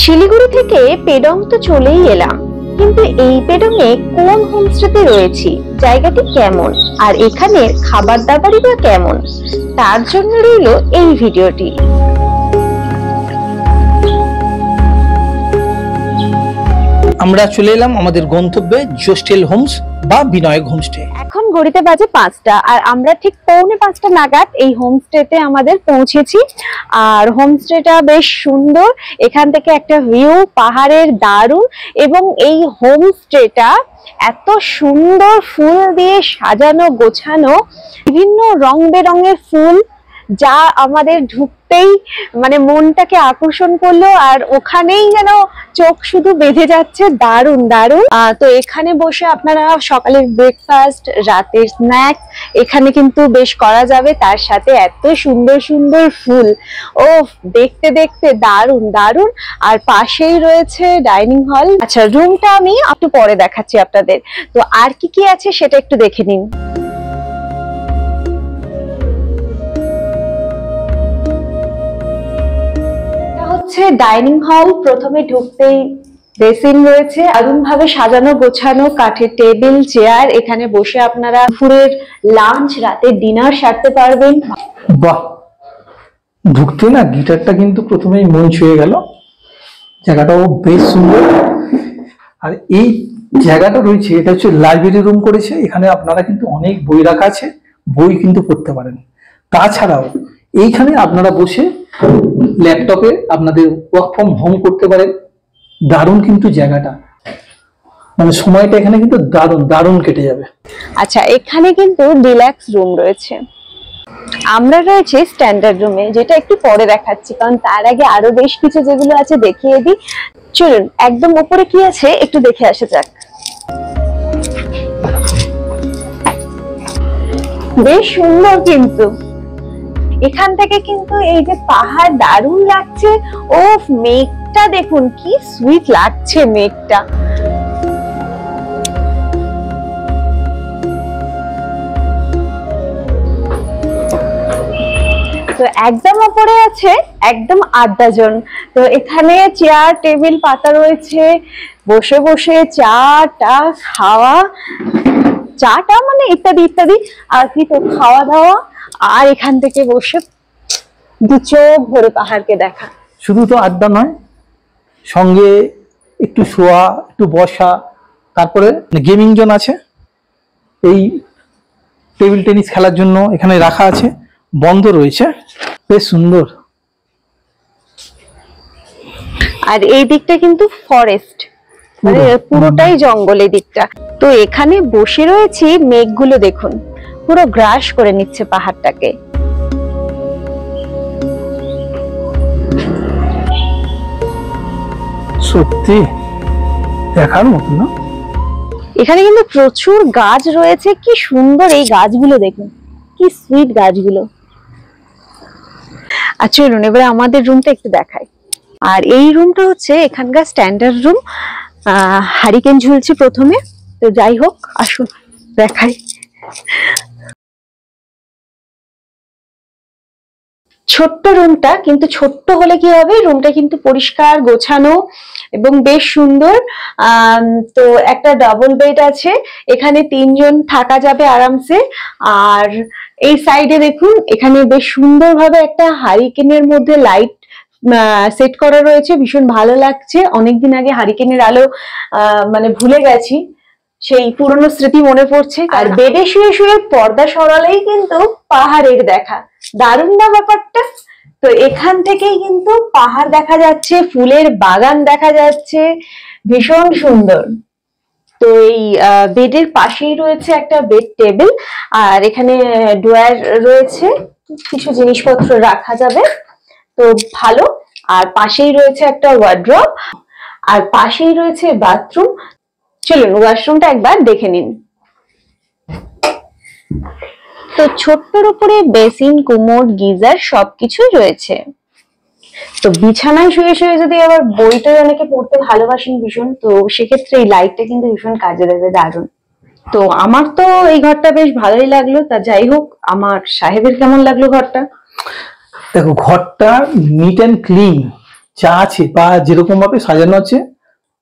শিলিগুড়ি থেকে পেডং তো চলেই এলাম, কিন্তু এই পেডং এ কোন হোমস্টেতে রয়েছি, জায়গাটি কেমন আর এখানের খাবার দাবারই বা কেমন, তার জন্য রইল এই ভিডিওটি। আমরা চলে এলাম আমাদের গন্তব্যে জোস্টেল হোমস বা বিনায়ক হোমস্টে। এখন ঘড়িতে বাজে 5টা আর আমরা ঠিক 4:45 নাগাদ এই হোমস্টেতে আমাদের পৌঁছেছি। আর হোমস্টেটা বেশ সুন্দর, এখান থেকে একটা ভিউ পাহাড়ের দারুণ, এবং এই হোমস্টেটা এত সুন্দর ফুল দিয়ে সাজানো গোছানো, বিভিন্ন রং বেরঙের ফুল, যা আমাদের ঢুকতেই মানে মনটাকে আকর্ষণ করলো আর ওখানেই যেন চোখ শুধু বেঁধে যাচ্ছে। দারুণ দারুণ। তো এখানে বসে আপনারা সকালের ব্রেকফাস্ট, রাতের স্ন্যাক্স এখানে কিন্তু বেশ করা যাবে, তার সাথে এত সুন্দর সুন্দর ফুল, ও দেখতে দেখতে দারুণ দারুণ। আর পাশেই রয়েছে ডাইনিং হল। আচ্ছা, রুমটা আমি একটু পরে দেখাচ্ছি আপনাদের। তো আর কি কি আছে সেটা একটু দেখে নিন। ডাইনিং হল, প্রথমে ঢুকতেই বেসিন রয়েছে, দারুণ ভাবে সাজানো গোছানো, কাঠের টেবিল চেয়ার, এখানে বসে আপনারা দুপুরের লাঞ্চ, রাতের ডিনার সারতে পারবেন। বাহ, ঢুকতে না গিটারটা কিন্তু প্রথমেই মন ছুঁয়ে গেল। জায়গাটাও বেশ সুন্দর। আর এই জায়গাটা রয়েছে, এটা হচ্ছে লাইব্রেরি রুম করেছে। এখানে আপনারা কিন্তু অনেক বই রাখা আছে, বই কিন্তু পড়তে পারেন। তাছাড়াও এইখানে আপনারা বসে ল্যাপটপে আপনাদের ওয়ার্ক ফ্রম হোম করতে পারেন। দারুণ কিন্তু জায়গাটা, মানে সময়টা এখানে কিন্তু দারুণ দারুণ কেটে যাবে। আচ্ছা, এখানে কিন্তু রিল্যাক্স রুম রয়েছে। আমরা রয়েছে স্ট্যান্ডার্ড রুমে, যেটা একটু পরে দেখাচ্ছি, কারণ তার আগে আরো বেশ কিছু যেগুলো আছে দেখিয়ে দিই। চলুন একদম উপরে কি আছে একটু দেখে আসা যাক। বেশ সুন্দর কিন্তু এখান থেকে কিন্তু এই যে পাহাড় দারুণ লাগছে। ও মেঘটা দেখুন কি সুইট লাগছে মেঘটা। তো একদম উপরে আছে একদম আড্ডা জোন। তো এখানে চেয়ার টেবিল পাতা রয়েছে, বসে বসে চাটা খাওয়া, চাটা মানে ইত্যাদি ইত্যাদি আর কি, তো খাওয়া দাওয়া, আর এখান থেকে বসে দু চোখ ভরে পাহাড়কে দেখা। শুধু তো আড্ডা নয়, সঙ্গে একটু শোয়া, একটু বসা, তারপরে গেমিং জোন আছে। এই টেবিল টেনিস খেলার জন্য এখানে রাখা আছে, বন্ধ রয়েছে, বেশ সুন্দর। আর এই দিকটা কিন্তু ফরেস্ট, মানে পুরোটাই জঙ্গল এই দিকটা। তো এখানে বসে রয়েছি, মেঘগুলো দেখুন পুরো গ্রাস করে নিচ্ছে পাহাড়টাকে। সত্যি দেখার মতো না। এখানে কিন্তু প্রচুর গাছ রয়েছে, কি সুন্দর এই গাছগুলো দেখুন, কি সুইট গাছগুলো। আর চলুন এবারে আমাদের রুমটা একটু দেখাই। আর এই রুমটা হচ্ছে এখানকার স্ট্যান্ডার্ড রুম। হারিকেন ঝুলছে প্রথমে, তো যাই হোক আসুন দেখাই। ছোট্ট রুমটা, কিন্তু ছোট্ট হলে কি হবে, রুমটা কিন্তু পরিষ্কার গোছানো এবং বেশ সুন্দর। তো একটা ডাবল বেড আছে, এখানে 3 জন থাকা যাবে আরামসে। আর এই সাইডে দেখুন, এখানে বেশ সুন্দরভাবে একটা হারিকেনের মধ্যে লাইট সেট করা রয়েছে, ভীষণ ভালো লাগছে। অনেকদিন আগে হারিকেনের আলো মানে ভুলে গেছি, সেই পুরনো স্মৃতি মনে পড়ছে। আর বেডে শুয়ে শুয়ে পর্দা সরালেই কিন্তু পাহাড়ের দেখা, দারুণ না ব্যাপারটা। তো এখান থেকেই কিন্তু পাহাড় দেখা যাচ্ছে, ফুলের বাগান দেখা যাচ্ছে, ভীষণ সুন্দর। তো এই বেডের পাশেই রয়েছে একটা বেড টেবিল, আর এখানে ড্রয়ার রয়েছে, কিছু জিনিসপত্র রাখা যাবে, তো ভালো। আর পাশেই রয়েছে একটা ওয়ার্ড্রব, আর পাশেই রয়েছে বাথরুম। চলুন ওয়াশরুমটা একবার দেখে নিন। তো ছোট্টর উপরে বেসিন, কুমোড, গিজার সবকিছু রয়েছে। তো বিছানায় শুয়ে শুয়ে যদি আবার বইটা অনেকে পড়তে ভালোবাসেন ভীষণ, তো সেক্ষেত্রে এই লাইটটা কিন্তু ভীষণ কাজে দেবে, দারুণ। তো আমার তো এই ঘরটা বেশ ভালোই লাগলো। তা যাই হোক, আমার সাহেবের কেমন লাগলো ঘরটা? দেখো, ঘরটা নিট অ্যান্ড ক্লিন, যা আছে বা যেরকম ভাবে সাজানো আছে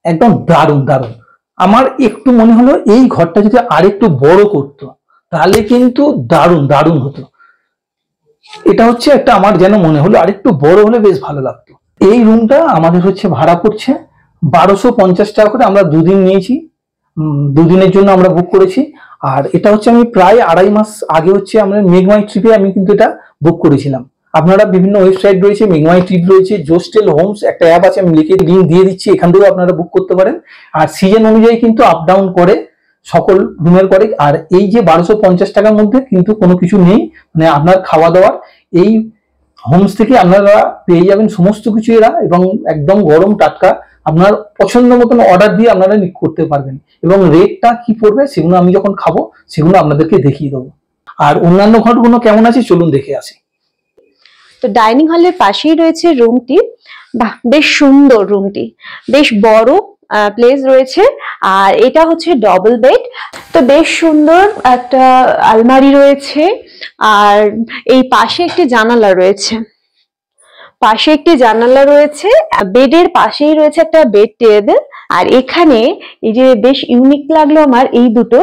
একদম দারুণ দারুণ। আমার একটু মনে হলো এই ঘরটা যদি আরেকটু বড় করতো তাহলে কিন্তু দারুণ দারুণ হতো। এটা হচ্ছে একটা আমার যেন মনে হলো আরেকটু বড় হলে বেশ ভালো লাগতো। এই রুমটা আমাদের হচ্ছে ভাড়া পড়ছে 1250 টাকা করে। আমরা দুদিন নিয়েছি, দুদিনের জন্য আমরা বুক করেছি। আর এটা হচ্ছে আমি প্রায় 2.5 মাস আগে হচ্ছে আমরা মেঘমাই ট্রিপে আমি কিন্তু এটা বুক করেছিলাম। আপনারা বিভিন্ন ওয়েবসাইট রয়েছে, মেঘমাই ট্রিপ রয়েছে, জোস্টেল হোমস একটা অ্যাপ আছে, আমি লিখে লিঙ্ক দিয়ে দিচ্ছি, এখান থেকেও আপনারা বুক করতে পারেন। আর সিজন অনুযায়ী কিন্তু আপ ডাউন করে সকল রুমের করে। আর এই যে 1250 টাকার মধ্যে কিন্তু কোনো কিছু নেই, মানে আপনার খাওয়া দাওয়ার এই হোমস থেকে আপনারা পেয়ে যাবেন সমস্ত কিছু এরা, এবং একদম গরম টাটকা আপনার পছন্দ মতন অর্ডার দিয়ে আপনারা করতে পারবেন। এবং রেটটা কি পড়বে সেগুলো আমি যখন খাবো সেগুলো আপনাদেরকে দেখিয়ে দেবো। আর অন্যান্য ঘরগুলো কেমন আছে চলুন দেখে আসি। তো ডাইনিং হলের পাশেই রয়েছে রুমটি। বাহ, বেশ সুন্দর রুমটি, বেশ বড় প্লেস রয়েছে। আর এটা হচ্ছে ডবল বেড। তো বেশ সুন্দর একটা আলমারি রয়েছে। আর এই পাশে একটি জানালা রয়েছে, পাশে একটি জানালা রয়েছে। বেডের পাশেই রয়েছে একটা বেড টেবিল। আর এখানে এই যে বেশ ইউনিক লাগলো আমার, এই দুটো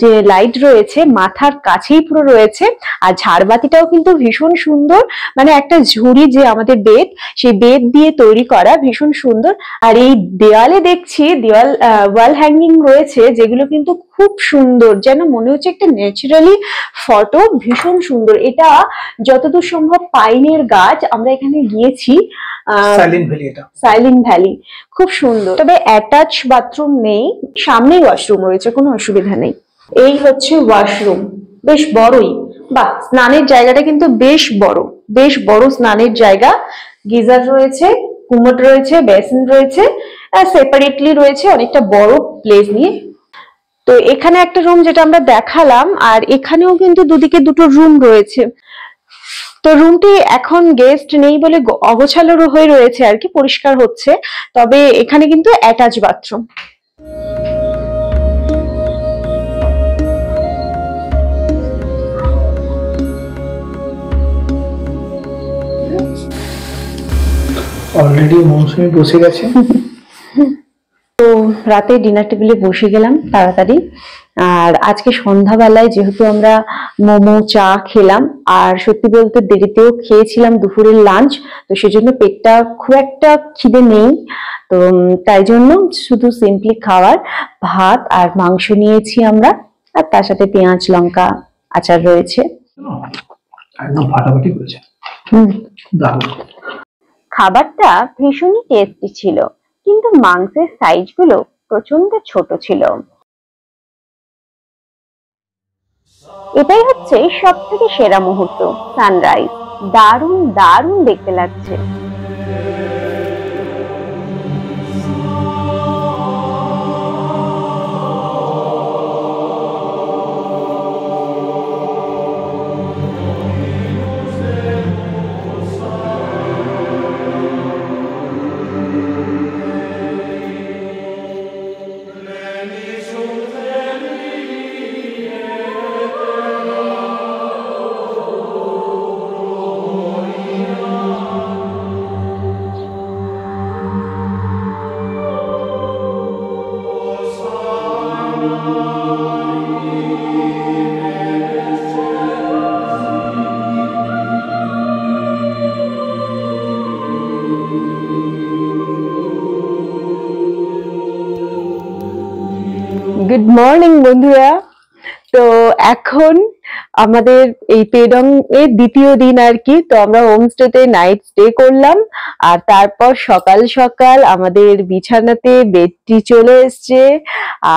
যে লাইট রয়েছে মাথার কাছেই পুরো রয়েছে। আর ঝাড়বাতিটাও কিন্তু ভীষণ সুন্দর, মানে একটা ঝুড়ি যে আমাদের বেড, সেই বেড দিয়ে তৈরি করা, ভীষণ সুন্দর। আর এই দেওয়ালে দেখছি ওয়াল হ্যাঙ্গিং রয়েছে, যেগুলো কিন্তু খুব সুন্দর, যেন মনে হচ্ছে একটা ন্যাচারালি ফটো, ভীষণ সুন্দর। এটা যতদূর সম্ভব পাইনের গাছ, আমরা এখানে গিয়েছি, সাইলেন্ট ভ্যালি, এটা সাইলেন্ট ভ্যালি, খুব সুন্দর। তবে অ্যাটাচ বাথরুম নেই, সামনেই ওয়াশরুম রয়েছে, কোনো অসুবিধা নেই। এই হচ্ছে ওয়াশরুম, বেশ বড়ই। বাহ, স্নানের জায়গাটা কিন্তু বেশ বড়, বেশ বড় স্নানের জায়গা। গিজার রয়েছে, কুমোড রয়েছে, বেসিন রয়েছে, সেপারেটলি রয়েছে, অনেকটা বড় প্লেস নিয়ে। তো এখানে একটা রুম যেটা আমরা দেখালাম, আর এখানেও কিন্তু দুদিকে দুটো রুম রয়েছে। তো রুমটি এখন গেস্ট নেই বলে অগোছালো হয়ে রয়েছে আর কি, পরিষ্কার হচ্ছে। তবে এখানে কিন্তু অ্যাটাচ বাথরুম। অলরেডি মৌসুমি বসে গেছে। তো রাতে ডিনার টেবিলে বসে গেলাম তাড়াতাড়ি। আর আজকে সন্ধ্যাবেলায় যেহেতু আমরা মোমো চা খেলাম, আর সত্যি বলতে দেরিতেও খেয়েছিলাম দুপুরের লাঞ্চ, তো সেজন্য পেটটা খুব একটা খিদে নেই। তো তাই জন্য শুধু সিম্পলি খাওয়ার, ভাত আর মাংস নিয়েছি আমরা, আর তার সাথে পেঁয়াজ লঙ্কা আচার রয়েছে। একদম ফাটাফাটি করেছে, দারুণ। খাবারটা ভীষণই টেস্টি ছিল, কিন্তু মাংসের সাইজগুলো প্রচন্ড ছোট ছিল। এটাই হচ্ছে সব থেকে সেরা মুহূর্ত, সানরাইজ। দারুণ দারুণ দেখতে লাগছে। গুড মর্নিং বন্ধুরা। তো এখন আমাদের এই পেডং এর দ্বিতীয় দিন আর কি। তো আমরা হোমস্টেতে নাইট স্টে করলাম, আর তারপর সকাল সকাল আমাদের বিছানাতে বেডটি চলে এসছে।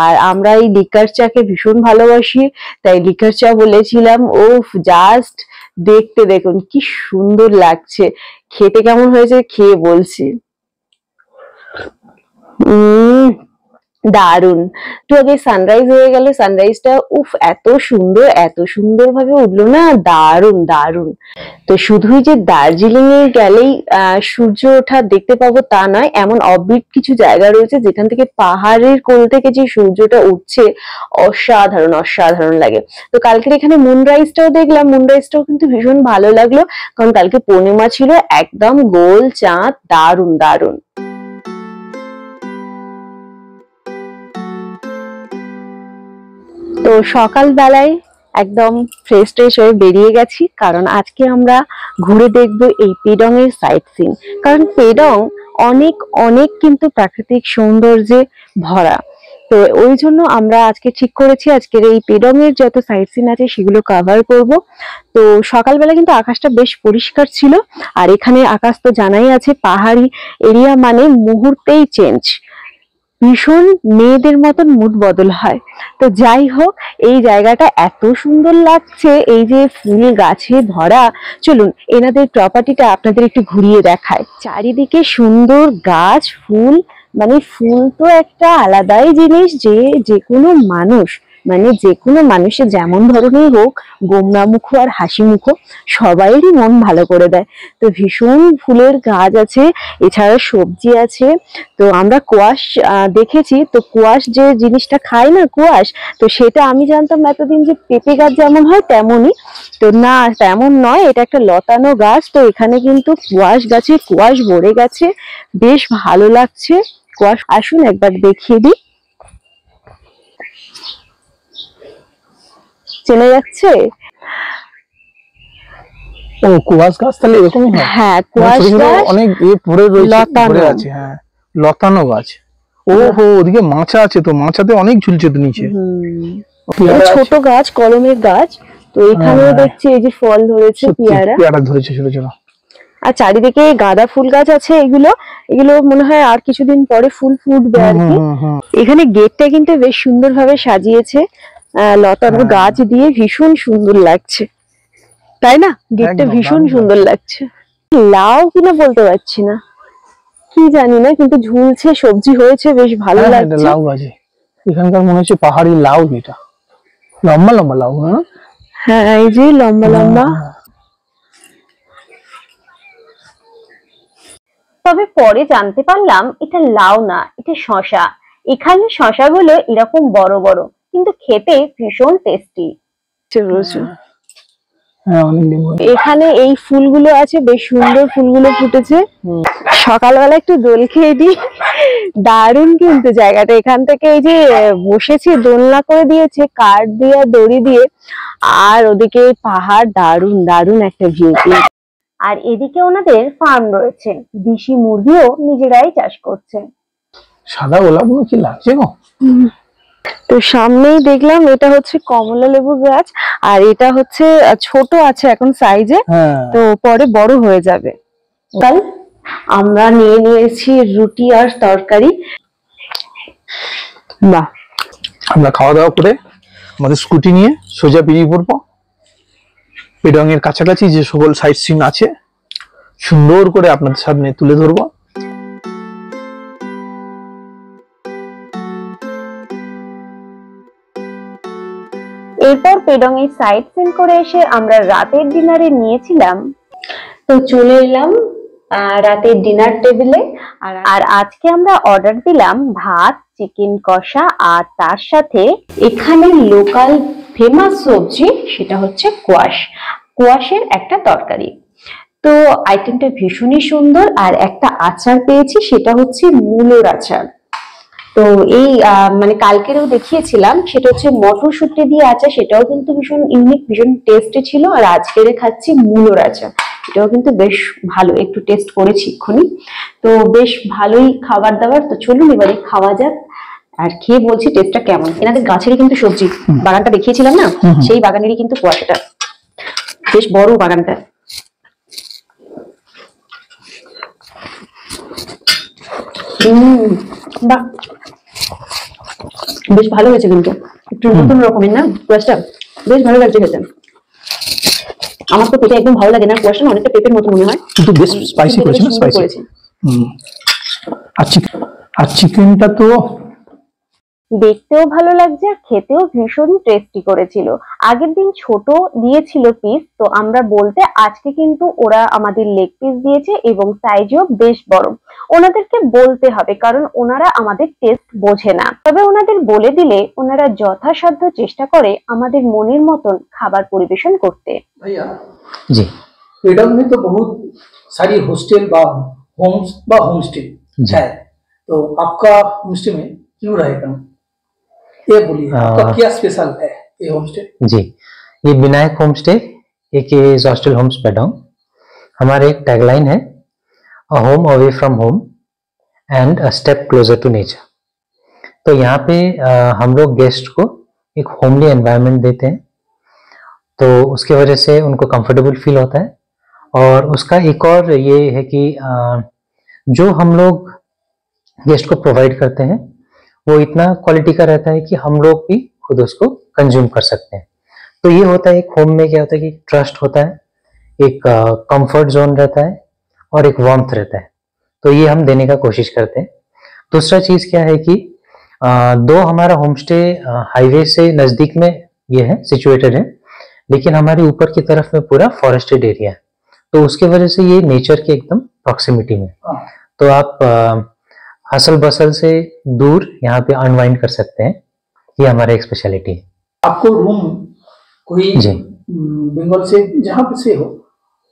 আর আমরা এই লিকার চাকে ভীষণ ভালোবাসি, তাই লিকার চা বলেছিলাম। ওফ, জাস্ট দেখতে দেখুন কি সুন্দর লাগছে। খেতে কেমন হয়েছে খেয়ে বলছি। দারুন। তো আগে সানরাইজ হয়ে গেল, সানরাইজটা উফ এত সুন্দর ভাবে উঠলো না, দারুন দারুন। তো শুধুই যে দার্জিলিং এ গেলেই সূর্য ওঠা দেখতে পাবো তা নয়, এমন অফবিট কিছু জায়গা রয়েছে যেখান থেকে পাহাড়ের কোল থেকে যে সূর্যটা উঠছে অসাধারণ অসাধারণ লাগে। তো কালকের এখানে মুনরাইজটাও দেখলাম, মুনরাইজটাও কিন্তু ভীষণ ভালো লাগলো, কারণ কালকে পূর্ণিমা ছিল, একদম গোল চাঁদ, দারুন দারুন। তো সকাল বেলায় একদম ফ্রেশ ট্রেশ হয়ে বেরিয়ে গেছি, কারণ আজকে আমরা ঘুরে দেখব এই পেডং এর সাইট সিন। কারণ পেডং অনেক অনেক কিন্তু প্রাকৃতিক সৌন্দর্যে ভরা। তো ওই জন্য আমরা আজকে ঠিক করেছি আজকের এই পেডং এর যত সাইট সিন আছে সেগুলো কভার করব। তো সকালবেলা কিন্তু আকাশটা বেশ পরিষ্কার ছিল, আর এখানে আকাশ তো জানাই আছে, পাহাড়ি এরিয়া মানে মুহূর্তেই চেঞ্জ, ভীষণ মেয়েদের মতন মুড বদল হয়। তো যাই হোক, এই জায়গাটা এত সুন্দর লাগছে, এই যে ফুল গাছে ভরা। চলুন এনাদের প্রপার্টিটা আপনাদের একটু ঘুরিয়ে দেখায়। চারিদিকে সুন্দর গাছ, ফুল, মানে ফুল তো একটা আলাদাই জিনিস, যে কোনো মানুষ, মানে যে কোনো মানুষের যেমন ধরনের হোক, গোমরা মুখ আর হাসি মুখ, সবাইরই মন ভালো করে দেয়। তো ভীষণ ফুলের গাছ আছে, এছাড়া সবজি আছে। তো আমরা কোয়াশ দেখেছি, তো কোয়াশ যে জিনিসটা খাই না, কোয়াশ, তো সেটা আমি জানতাম এতদিন যে পেঁপে গাছ যেমন হয় তেমনই, তো না তেমন নয়, এটা একটা লতানো গাছ। তো এখানে কিন্তু কোয়াশ গাছে কোয়াশ ভরে গেছে, বেশ ভালো লাগছে। কোয়াশ আসুন একবার দেখিয়ে দিই, চেনা যাচ্ছে? ও কুয়াশ গাছ তাহলে এরকমই হয়? হ্যাঁ, কুয়াশ গাছ অনেক পড়ে রয়েছে, লতানো পড়ে আছে। হ্যাঁ, লতানো গাছ। ওহো, ওদিকে মাছা আছে, তো মাছাতে অনেক ঝুলছে তো নিচে। ছোট গাছ, কলমের গাচ। তো এখানেও দেখছি এই যে ফল ধরেছে, পেয়ারা ধরেছে ছোট ছোট। আর চারিদিকে গাঁদা ফুল গাছ আছে, এগুলো এগুলো মনে হয় আর কিছুদিন পরে ফুল ফুটবে আর কি। এখানে গেটটা কিন্তু বেশ সুন্দর ভাবে সাজিয়েছে লতানো গাছ দিয়ে, ভীষণ সুন্দর লাগছে, তাই না? গেটটা ভীষণ সুন্দর লাগছে। লাউ কিনা বলতে পারছি না, কি জানি না, কিন্তু ঝুলছে, সবজি হয়েছে, বেশ ভালো লাগছে। লাউ গাছ এখানকার মনে হচ্ছে পাহাড়ি লাউ, এটা লম্বা লম্বা লাউ। হ্যাঁ, এই যে লম্বা লম্বা। তবে পরে জানতে পারলাম এটা লাউ না, এটা শশা। এখানে শশাগুলো এরকম বড় বড়, কিন্তু খেতে ভীষণ টেস্টি। এখানে এই ফুলগুলো আছে, বেশ সুন্দর ফুলগুলো ফুটেছে। সকালবেলা একটু দোল খেয়ে দিই, দারুণ কিন্তু জায়গাটা। এখান থেকে এই যে বসেছি, দোলনা করে দিয়েছে কাঠ দিয়ে, দড়ি দিয়ে, আর ওদিকে পাহাড়, দারুণ দারুণ একটা ভিউ। আর এদিকে ওনাদের ফার্ম রয়েছে, দেশি মুরগিও নিজেরাই চাষ করছে। সাদা গোলাপগুলো কি লাগছে গো। তো সামনেই দেখলাম এটা হচ্ছে কমলা লেবু গাছ, আর এটা হচ্ছে ছোট আছে এখন সাইজে, তো পরে বড় হয়ে যাবে। কাল আমরা নিয়ে নিয়েছি রুটি আর তরকারি। বাহ, আমরা খাওয়া দাওয়া করে আমাদের স্কুটি নিয়ে সোজা বেরিয়ে পড়বো। পেডং এর কাছাকাছি যে সকল সাইট সিন আছে সুন্দর করে আপনাদের সামনে তুলে ধরবো। এরপর পেডং এর সাইট সিন করে এসে আমরা রাতের ডিনারে নিয়েছিলাম। তো চলে এলাম রাতের ডিনার টেবিলে, আর আজকে আমরা অর্ডার দিলাম ভাত, চিকেন কষা, আর তার সাথে এখানে লোকাল ফেমাস সবজি, সেটা হচ্ছে কোয়াশ, কোয়াশের একটা তরকারি। তো আইটেমটা ভীষণই সুন্দর। আর একটা আচার পেয়েছি, সেটা হচ্ছে মূলোর আচার। তো এই মানে কালকেরও দেখিয়েছিলাম, সেটা হচ্ছে মটরশুঁটি দিয়ে আচার, সেটাও কিন্তু ভীষণ ইউনিক, ভীষণ টেস্টি ছিল। আর আজকের খাচ্ছি মূলোর আচার, এটাও কিন্তু বেশ ভালো, একটু টেস্ট করেছি এক্ষুনি। তো বেশ ভালোই খাবার দাবার। তো চলুন এবারে খাওয়া যাক, আর খেয়ে বলছি টেস্টটা কেমন। এনাদের গাছেরই কিন্তু সবজি, বাগানটা দেখিয়েছিলাম না, সেই বাগানেরই কিন্তু কুয়াশাটা, বেশ বড় বাগানটা। বাহ, বেশ ভালো হয়েছে, কিন্তু একটু নতুন রকমের না কুয়াশটা, বেশ ভালো লাগছে খেতে। আমার তো পেঁপে একদম ভালো লাগে না, কুয়াশটা অনেকটা পেঁপের মতো মনে হয়, কিন্তু বেশ স্পাইসি করেছে না, স্পাইসি। আর চিকেনটা তো দেখতেও ভালো লাগছে আর খেতেও ভীষণ টেস্টি করেছিল। আগের দিন ছোট দিয়েছিল পিস, তো আমরা বলতে আজকে কিন্তু ওরা আমাদের লেগ পিস দিয়েছে এবং সাইজও বেশ বড়। ওনাদেরকে বলতে হবে কারণ ওনারা আমাদের টেস্ট বোঝে না, তবে ওনাদের বলে দিলে ওনারা যথাসাধ্য চেষ্টা করে আমাদের মনের মতন খাবার পরিবেশন করতে। भैया जी फ्रीडम में तो बहुत सारी हॉस्टल बा होम स्टे है, तो आपका होम स्टे में क्यों रहेगा, ये बोलिए आपका क्या स्पेशल है ये होम स्टे? जी, ये विनायक होम स्टे एक हॉस्टल होम्स पेडोंग, हमारे एक टैगलाइन है a home away from home and a step closer to nature. तो यहाँ पे हम लोग गेस्ट को एक होमली एनवायरनमेंट देते हैं, तो उसके वजह से उनको कंफर्टेबल फील होता है। और उसका एक और ये है कि जो हम लोग गेस्ट को प्रोवाइड करते हैं वो इतना क्वालिटी का रहता है कि हम लोग भी खुद उसको कंज्यूम कर सकते हैं। तो ये होता है एक होम में क्या होता है कि ट्रस्ट होता है, एक कंफर्ट जोन रहता है और एक वार्मथ रहता है, तो ये हम देने का कोशिश करते हैं। दूसरा चीज क्या है कि दो हमारा होम स्टे हाईवे से नजदीक में ये है सिचुएटेड है, लेकिन हमारे ऊपर की तरफ में पूरा फॉरेस्टेड एरिया है, तो उसके वजह से ये नेचर के एकदम प्रॉक्सिमिटी में, तो आप हसल बसल से दूर यहाँ पे अनवाइंड कर सकते हैं। ये हमारा एक स्पेशलिटी है। आपको रूम कोई जी। बंगाल से जहाँ पे से हो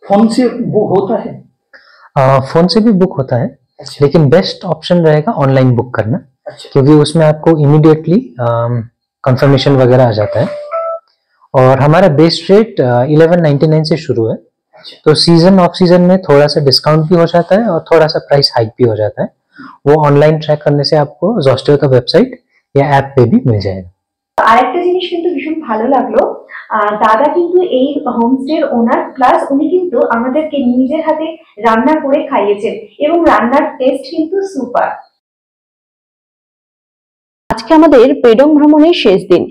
फोन से बुक होता है? फोन से भी बुक होता है, अच्छा। लेकिन बेस्ट ऑप्शन रहेगा ऑनलाइन बुक करना, अच्छा। क्योंकि उसमें आपको इमीडिएटली कंफर्मेशन वगैरह आ जाता है। और हमारा बेस्ट रेट 1199 से शुरू है, अच्छा। तो सीजन ऑफ सीजन में थोड़ा सा डिस्काउंट भी हो जाता है और थोड़ा सा प्राइस हाइक भी हो जाता है। वो ऑनलाइन ट्रैक करने से आपको जोस्टो का वेबसाइट या ऐप पे भी मिल जाएगा। আরেকটা জিনিস কিন্তু ভীষণ ভালো লাগলো, দাদা কিন্তু এই হোমস্টের ওনার, প্লাস উনি কিন্তু আমাদেরকে নিজের হাতে রান্না করে খাইয়েছেন এবং রান্নার টেস্ট কিন্তু সুপার। আজকে আমাদের পেডং ভ্রমণের শেষ দিন,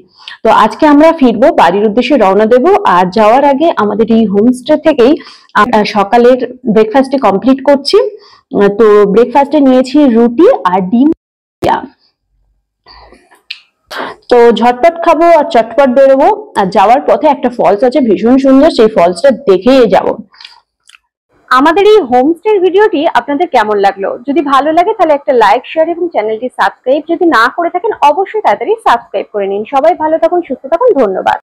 তো আজকে আমরা ফিরবো, বাড়ির উদ্দেশ্যে রওনা দেব। আর যাওয়ার আগে আমাদের এই হোমস্টে থেকেই সকালের ব্রেকফাস্টে কমপ্লিট করছি। তো ব্রেকফাস্টে নিয়েছি রুটি আর ডিম। তো ঝটপট খাবো আর চটপট বেরোবো। আর যাওয়ার পথে একটা ফলস আছে ভীষণ সুন্দর, সেই ফলসটা দেখেই যাব। আমাদের এই হোমস্টের ভিডিওটি আপনাদের কেমন লাগলো? যদি ভালো লাগে তাহলে একটা লাইক, শেয়ার এবং চ্যানেলটি সাবস্ক্রাইব যদি না করে থাকেন অবশ্যই তাড়াতাড়ি সাবস্ক্রাইব করে নিন। সবাই ভালো থাকুন, সুস্থ থাকুন, ধন্যবাদ।